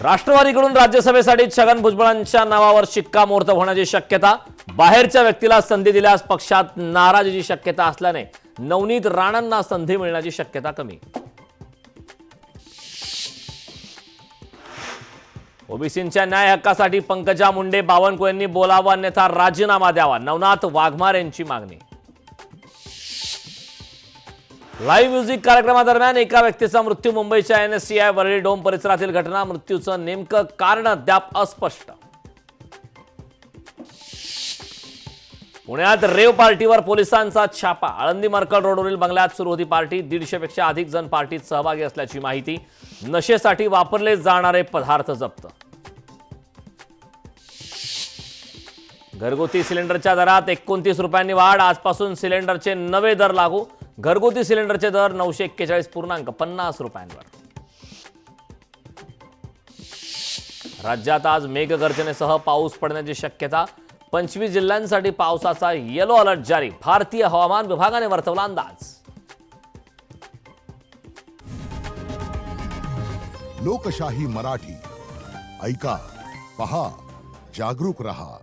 राष्ट्रवादीकडून राज्यसभेसाठी छगन भुजबळांच्या नावावर शिक्कामोर्तब होण्याची शक्यता। बाहेरच्या व्यक्तीला संधी दिल्यास पक्षात नाराजीची शक्यता असल्याने नवनीत राणांना संधी मिळण्याची शक्यता कमी। ओबीसींच्या न्याय हक्कासाठी पंकजा मुंडे बावनकुळेंनी बोलावं अन्यथा राजीनामा द्यावा, नवनाथ वाघमारे यांची मागणी। लाईव्ह म्युझिक कार्यक्रमादरम्यान एका व्यक्तीचा मृत्यू। मुंबईच्या एनएससीआय वरळी डोम परिसरातील घटना। मृत्यूचं नेमकं कारण अद्याप अस्पष्ट। पुण्यात रेव पार्टीवर पोलिसांचा छापा। आळंदी मरकळ रोडवरील बंगल्यात सुरू होती पार्टी। 150 पेक्षा अधिक जण पार्टीत सहभागी असल्याची माहिती। नशेसाठी वापरले जाणारे पदार्थ जप्त। घरगुती सिलेंडरच्या दरात 29 रुपयांनी वाढ। आजपासून सिलेंडरचे नवे दर लागू। घरगुती सिलेंडरचे दर 941.50 रुपयांवर। राज्यात आज मेघगर्जनेसह पाऊस पडण्याची शक्यता। 25 जिल्ह्यांसाठी पावसाचा येलो अलर्ट जारी। भारतीय हवामान विभागाने वर्तवला अंदाज। लोकशाही मराठी ऐका, पहा, जागरूक रहा।